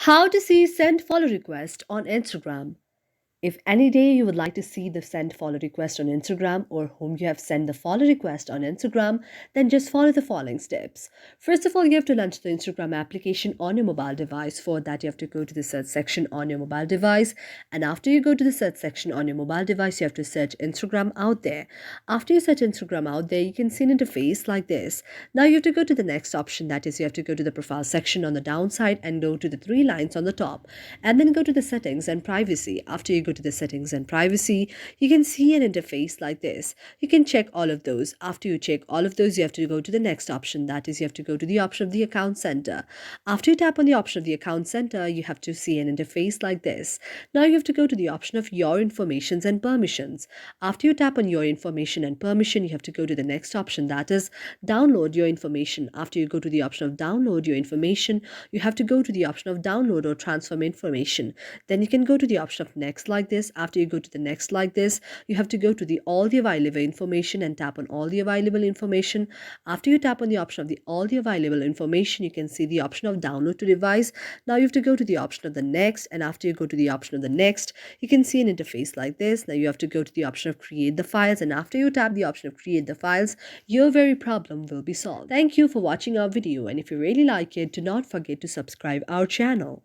How to see send follow request on Instagram. If any day you would like to see the send follow request on Instagram or whom you have sent the follow request on Instagram, then just follow the following steps. First of all, you have to launch the Instagram application on your mobile device. For that, you have to go to the search section on your mobile device. And after you go to the search section on your mobile device, you have to search Instagram out there. After you search Instagram out there, you can see an interface like this. Now you have to go to the next option, that is, you have to go to the profile section on the downside and go to the three lines on the top. And then go to the settings and privacy. After you go to the settings and privacy, you can see an interface like this. You can check all of those. After you check all of those, you have to go to the next option. That is, you have to go to the option of the account center. After you tap on the option of the account center, you have to see an interface like this. Now you have to go to the option of your informations and permissions. After you tap on your information and permission, you have to go to the next option, that is download your information. After you go to the option of download your information, you have to go to the option of download or transfer information. Then you can go to the option of next like this. After you go to the next like this, you have to go to the all the available information and tap on all the available information. After you tap on the option of the all the available information, you can see the option of download to device. Now you have to go to the option of the next, and after you go to the option of the next, you can see an interface like this. Now you have to go to the option of create the files, and after you tap the option of create the files, your very problem will be solved. Thank you for watching our video, and if you really like it, do not forget to subscribe our channel.